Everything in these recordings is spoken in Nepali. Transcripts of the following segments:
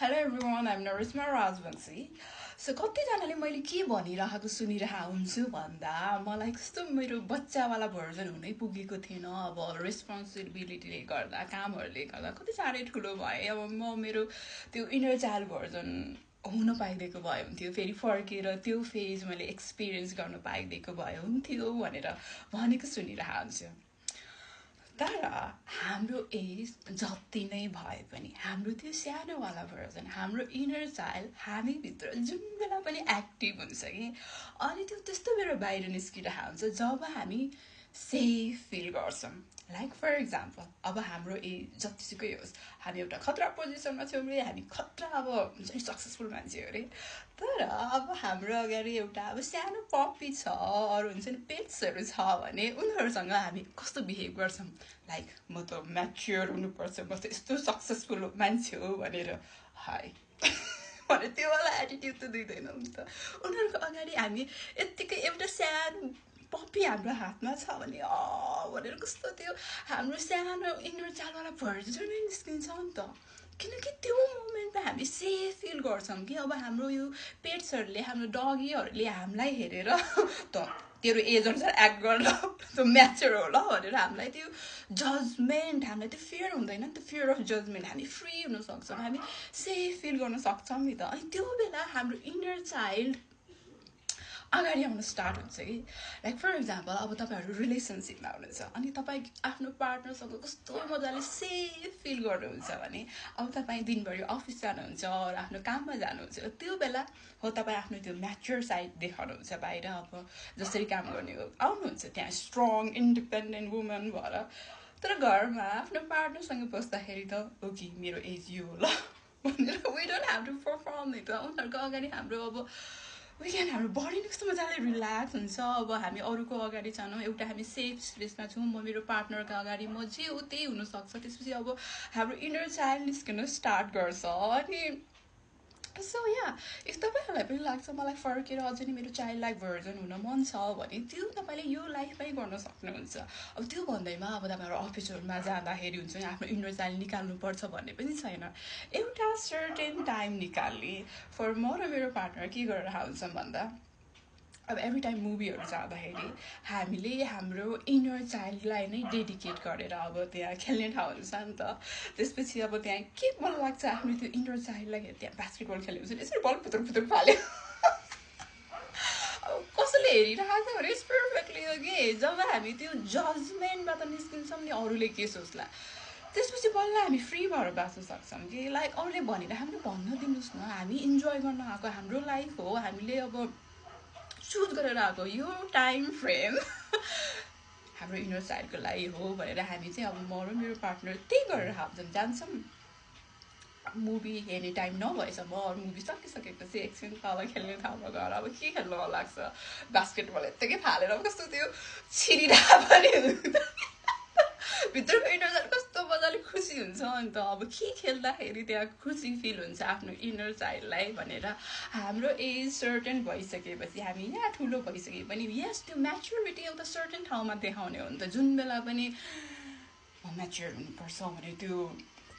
Hello everyone, I'm Narisma Rajvanshi. So कतिजनाले मैले के भनिरहेको सुनिरहेको हुन्छु भन्दा मलाई कस्तो मेरो बच्चावाला भर्जन हुनै पुगेको थिएन अब रेस्पोन्सिबिलिटीले गर्दा कामहरूले गर्दा कति साह्रै ठुलो भए अब म मेरो त्यो इनर चाइल्ड भर्जन हुन पाइदिएको भए हुन्थ्यो फेरि फर्केर त्यो फेज मैले एक्सपिरियन्स गर्न पाइदिएको भए हुन्थ्यो भनेर भनेको सुनिरहेको हुन्छु तर हाम्रो एज जति नै भए पनि हाम्रो त्यो सानोवाला भर्जन हाम्रो इनर चाइल्ड हामीभित्र जुन बेला पनि एक्टिभ हुन्छ कि अनि त्यो त्यस्तो बेला बाहिर निस्किरहेको हुन्छ जब हामी सेफ फिल गर्छौँ लाइक फर इक्जाम्पल अब हाम्रो एज जतिसुकै होस् हामी एउटा खतरा पोजिसनमा छौँ अरे हामी खतरा अब हुन्छ नि सक्सेसफुल मान्छे हो अरे तर अब हाम्रो अगाडि एउटा अब सानो पप्पी छ अरू हुन्छ नि पेट्सहरू छ भने उनीहरूसँग हामी कस्तो बिहेभ गर्छौँ लाइक म त म्याच्योर हुनुपर्छ म त यस्तो सक्सेसफुल मान्छे हो भनेर हाई भने त्यो वाला एटिट्युड त दिँदैनौँ नि त उनीहरूको अगाडि हामी यत्तिकै एउटा सानो पप्पी हाम्रो हातमा छ भने भनेर कस्तो त्यो हाम्रो सानो इनर चाइल्डवाला भर्जन नै निस्किन्छ नि त किनकि त्यो मोमेन्टमा हामी सेफ फिल गर्छौँ कि अब हाम्रो यो पेट्सहरूले हाम्रो डगीहरूले हामीलाई हेरेर त तेरो एज अनुसार एक्ट गर्न त्यो म्याचर होला भनेर हामीलाई त्यो जजमेन्ट हामीलाई त्यो फियर हुँदैन नि त फियर अफ जजमेन्ट हामी फ्री हुन सक्छौँ हामी सेफ फिल गर्न सक्छौँ नि त अनि त्यो बेला हाम्रो इनर चाइल्ड अगाडि आउन स्टार्ट हुन्छ कि लाइक फर इक्जाम्पल अब तपाईँहरू रिलेसनसिपमा हुनुहुन्छ अनि तपाईँ आफ्नो पार्टनरसँग कस्तो मजाले सेफ फिल गर्नुहुन्छ भने अब तपाईँ दिनभरि अफिस जानुहुन्छ र आफ्नो काममा जानुहुन्छ त्यो बेला हो तपाईँ आफ्नो त्यो म्याच्योर साइड देखाउनुहुन्छ बाहिर अब जसरी काम गर्ने हो आउनुहुन्छ त्यहाँ स्ट्रङ इन्डिपेन्डेन्ट वुमन भएर तर घरमा आफ्नो पार्टनरसँग बस्दाखेरि त ओके मेरो एज यो हो ल भनेर we don't have to perform नि त उनीहरूको अगाडि हाम्रो अब विकेन्ड हाम्रो बडी नै कस्तो मजाले रिल्याक्स हुन्छ अब हामी अरूको अगाडि जानु एउटा हामी सेफ स्पेसमा छौँ म मेरो पार्टनरको अगाडि म जे हो त्यही हुनसक्छ त्यसपछि अब हाम्रो इनर चाइल्ड निस्कन स्टार्ट गर्छ अनि सो या इफ तपाईँहरूलाई पनि लाग्छ मलाई फर्केर अझै नै मेरो चाइल्ड लाइक भर्जन हुन मन छ भने त्यो तपाईँले यो लाइफमै गर्न सक्नुहुन्छ अब त्यो भन्दैमा अब तपाईँहरू अफिसहरूमा जाँदाखेरि हुन्छ नि आफ्नो इनर चाइल्ड निकाल्नुपर्छ भन्ने पनि छैन एउटा सर्टेन टाइम निकाल्ने फर म र मेरो पार्टनर के गरेर हाल्छौँ भन्दा अब एभ्री टाइम मुभीहरू जाँदाखेरि हामीले हाम्रो इनर चाइल्डलाई नै डेडिकेट गरेर अब त्यहाँ खेल्ने ठाउँ हुन्छ नि त त्यसपछि अब त्यहाँ के मन लाग्छ आफ्नो त्यो इनर चाइल्डलाई त्यहाँ बास्केटबल खेल्यो हुन्छ यसरी बल पुतुर पुतुर फाल्यो अब कसैले हेरिरहेको छ भने इट्स पर्फेक्टली हो कि जब हामी त्यो जजमेन्टबाट निस्किन्छौँ नि अरूले के सोच्ला त्यसपछि बल्ल हामी फ्री भएर बाँच्न सक्छौँ कि लाइक अरूले भनेर हामीले भन्न दिनुहोस् न हामी इन्जोय गर्न आएको हाम्रो लाइफ हो हामीले अब चुज गरेर आएको यो टाइम फ्रेम हाम्रो इनर चाइल्डको लागि हो भनेर हामी चाहिँ अब म र मेरो पार्टनर त्यही गरेर हाल्छौँ जान्छौँ मुभी हेर्ने टाइम नभएसम्म अरू मुभी सकिसकेपछि एकछिन तल खेल्ने ठाउँमा गएर अब के खेल्न मन लाग्छ बास्केटबल यत्तिकै फालेर कस्तो त्यो छिरिरहेको पनि हुन्छ भित्रको इनर चाइल्ड कस्तो मजाले खुसी हुन्छ अनि त अब के खेल्दाखेरि त्यहाँ खुसी फिल हुन्छ आफ्नो इनर चाइल्डलाई भनेर हाम्रो एज सर्टेन भइसकेपछि हामी यहाँ ठुलो भइसके पनि यस त्यो म्याच्योरिटी एउटा सर्टेन ठाउँमा देखाउने हो नि त जुन बेला पनि म्याच्योर हुनुपर्छ भने त्यो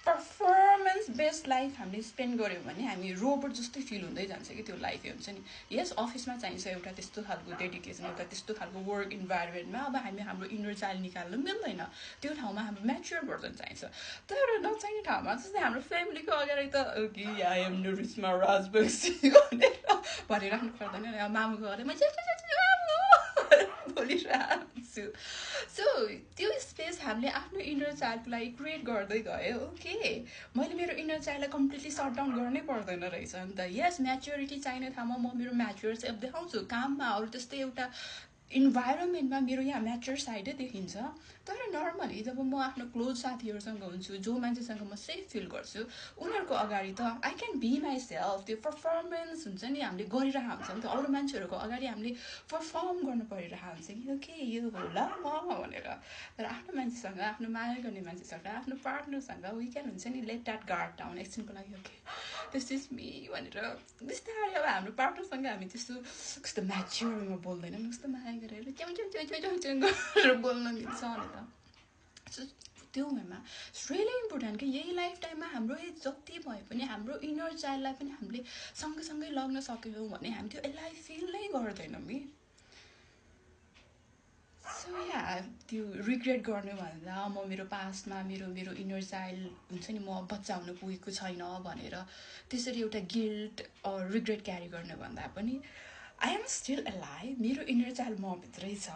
पर्फर्मेन्स बेस्ड लाइफ हामीले स्पेन्ड गऱ्यौँ भने हामी रोबोट जस्तै फिल हुँदै जान्छ कि त्यो लाइफ हुन्छ नि यस अफिसमा चाहिन्छ एउटा त्यस्तो खालको डेडिकेसन एउटा त्यस्तो खालको वर्क इन्भाइरोमेन्टमा अब हामी हाम्रो इनर चाइल्ड निकाल्नु मिल्दैन त्यो ठाउँमा हाम्रो म्याच्योर भर्जन चाहिन्छ तर नचाहिने ठाउँमा जस्तै हाम्रो फ्यामिलीको अगाडि त ओके आई एम नरिस्मा राजवंशी भनेर राख्नु पर्दैन मामुको अगाडि बोलिरहेको छु सो त्यो स्पेस हामीले आफ्नो इनर चाइल्डको लागि क्रिएट गर्दै गयो ओके मैले मेरो इनर चाइल्डलाई कम्प्लिटली सट डाउन गर्नै पर्दैन रहेछ नि त यस म्याच्योरिटी चाहिने ठाउँमा म मेरो म्याच्योर चाहिँ देखाउँछु काममा अरू त्यस्तै एउटा इन्भाइरोमेन्टमा मेरो यहाँ म्याच्योर साइडै देखिन्छ तर नर्मली जब म आफ्नो क्लोज साथीहरूसँग हुन्छु जो मान्छेसँग म सेफ फिल गर्छु उनीहरूको अगाडि त I can be myself त्यो पर्फर्मेन्स हुन्छ नि हामीले गरिरहेको हुन्छ नि त अरू मान्छेहरूको अगाडि हामीले पर्फर्म गर्नु परिरहेको हुन्छ कि ओके यो हो ल म भनेर तर आफ्नो मान्छेसँग आफ्नो माया गर्ने मान्छेसँग आफ्नो पार्टनरसँग वी क्यान हुन्छ नि लेट द्याट गार्ड डाउन एकछिनको लागि ओके दिस इज मी भनेर बिस्तारै अब हाम्रो पार्टनरसँग हामी त्यस्तो कस्तो म्याच्योरमा बोल्दैनौँ कस्तो माया गरेर गरेर बोल्न मिल्छ अनि त त्यो वेमा इट्स रियली इम्पोर्टेन्ट कि यही लाइफ टाइममा हाम्रो एज जति भए पनि हाम्रो इनर चाइल्डलाई पनि हामीले सँगसँगै लग्न सक्यौँ भने हामी त्यो यसलाई फिल नै गर्दैनौँ कि सो या त्यो रिग्रेट गर्नुभन्दा म मेरो पास्टमा मेरो मेरो इनर चाइल्ड हुन्छ नि म बच्चा हुन पुगेको छैन भनेर त्यसरी एउटा गिल्ट रिग्रेट क्यारी गर्नुभन्दा पनि आई एम स्टिल अलाइभ मेरो इनर चाइल्ड म भित्रै छ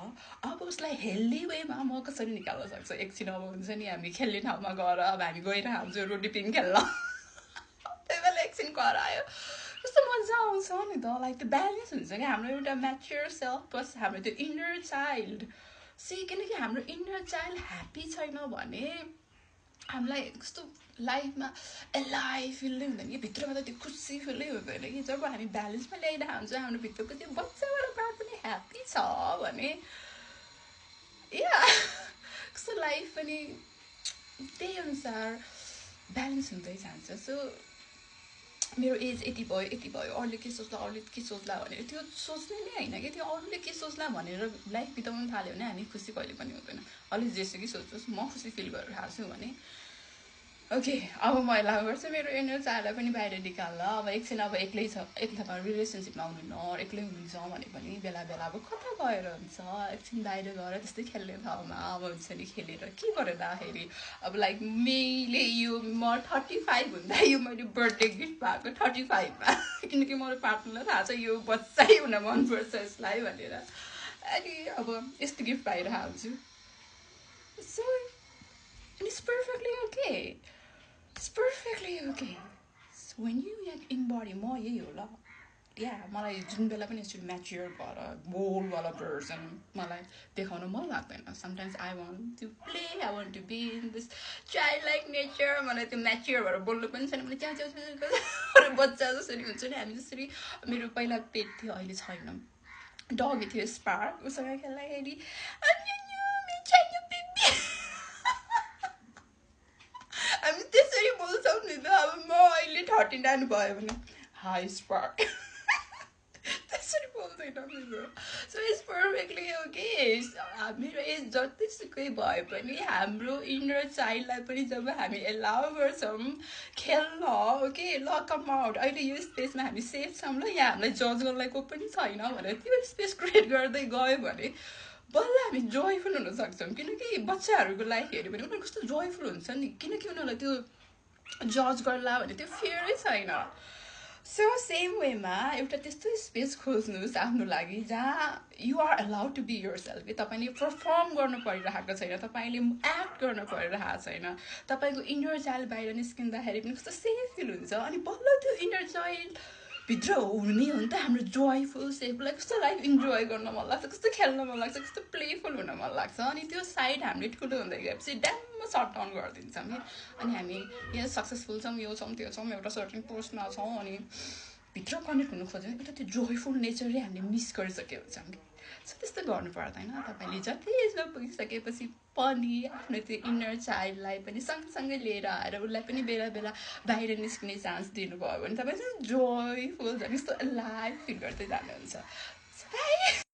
अब उसलाई हेल्दी वेमा म कसरी निकाल्न सक्छु एकछिन अब हुन्छ नि हामी खेल्ने ठाउँमा गएर अब हामी गइरहन्छौँ रोटी पिङ खेल्न त्यही बेला एकछिन करायो कस्तो मजा आउँछ नि त लाइक त्यो ब्यालेन्स हुन्छ कि हाम्रो एउटा म्याच्योर सेल्फ प्लस हाम्रो त्यो इनर चाइल्ड किनकि हाम्रो इनर चाइल्ड ह्याप्पी छैन भने हामीलाई कस्तो लाइफमा एलाइभ फिल नै हुँदैन कि भित्रबाट त्यो खुसी फिल नै हुँदैन कि जब हामी ब्यालेन्समा ल्याइरहेको हुन्छ हाम्रो भित्रको त्यो बच्चावाला पार्ट पनि ह्याप्पी छ भने या कस्तो लाइफ पनि त्यही अनुसार ब्यालेन्स हुँदै जान्छ सो मेरो एज यति भयो अरूले के सोच्ला भनेर त्यो सोच्ने नै होइन कि त्यो अरूले के सोच्ला भनेर लाइफ बिताउनु थाल्यो भने हामी खुसी कहिले पनि हुँदैन अरूले जेसुकै सोच्नुहोस् म खुसी फिल गरिरहेको छु भने ओके अब म यसलाई गर्छु मेरो इनर चाइल्डलाई पनि बाहिर निकाल्न अब एकछिन अब एक्लै छ एकता रिलेसनसिपमा आउनुहुन्न एक्लै हुनुहुन्छ भने पनि बेला बेला अब कता गएर हुन्छ एकछिन बाहिर गएर त्यस्तै खेल्ने ठाउँमा अब हुन्छ नि खेलेर के गर्दाखेरि अब लाइक मैले यो म 35 हुँदा यो मैले बर्थडे गिफ्ट पाएको 35मा किनकि मेरो पार्टनरलाई थाहा छ यो बच्चै हुन मनपर्छ यसलाई भनेर अनि अब यस्तो गिफ्ट पाइरहेको छु so it's perfectly okay It's perfectly okay. So when you embody म यही हो ल या मलाई जुन बेला पनि यस्तो म्याच्योर भएर बोल्डवाला पर्सन मलाई देखाउन मन लाग्दैन sometimes I want to play I want to be in this child like nature मलाई त्यो म्याच्योर भएर बोल्नु पनि छैन मैले च्याउ बच्चा जसरी हुन्छ नि हामी जसरी मेरो पहिला पेट थियो अहिले छैन डगी थियो स्पार्क उसँग खेल्दाखेरि हामी त्यसरी बोल्छौँ नि त अब म अहिले 39 भयो भने हाई स्पार्क त्यसरी बोल्दैन मेरो सो इट्स पर्फेक्टली ओके मेरो एज जतिसुकै भए पनि हाम्रो इनर चाइल्डलाई पनि जब हामी एलाउ गर्छौँ खेल्न ओके ल कम आउट अहिले यो स्पेसमा हामी सेफ छौँ ल यहाँ हामीलाई जज गर्नलाई को पनि छैन भनेर त्यो स्पेस क्रिएट गर्दै गयो भने बल्ल हामी जोयफुल हुन सक्छौँ किनकि बच्चाहरूको लाइफ हेऱ्यो भने उनीहरू कस्तो जोयफुल हुन्छ नि किनकि उनीहरूलाई त्यो जज गर्ला भने त्यो फियरै छैन सो सेम वेमा एउटा त्यस्तो स्पेस खोज्नुहोस् आफ्नो लागि जहाँ you are allowed to be yourself तपाईँले पर्फर्म गर्नु परिरहेको छैन तपाईँले एक्ट गर्नु परिरहेको छैन तपाईँको इनर चाइल्ड बाहिर निस्किँदाखेरि पनि कस्तो सेफ फिल हुन्छ अनि बल्ल त्यो इनर चाइल्ड भित्र हुने हो नि त हाम्रो जोयफुल सेफलाई कस्तो लाइफ इन्जोय गर्न मन लाग्छ कस्तो खेल्न मन लाग्छ कस्तो प्लेफुल हुन मन लाग्छ अनि त्यो साइड हामीले ठुलो हुँदै गएपछि ड्याममा सर्ट डाउन गरिदिन्छौँ कि अनि हामी यहाँ सक्सेसफुल छौँ यो छौँ त्यो छौँ एउटा सर्टेन पोस्टमा छौँ अनि भित्र कनेक्ट हुनु खोज्यो भने एउटा त्यो जोयफुल नेचरले हामीले मिस गरिसकेको हुन्छौँ कि सो त्यस्तो गर्नु पर्दैन तपाईँले जति एजमा पुगिसकेपछि पनि आफ्नो त्यो इनर चाइल्डलाई पनि सँगसँगै लिएर आएर उसलाई पनि बेला बेला बाहिर निस्किने चान्स दिनुभयो भने तपाईँ चाहिँ जोयफुल झन् यस्तो लाइफ फिल गर्दै जानुहुन्छ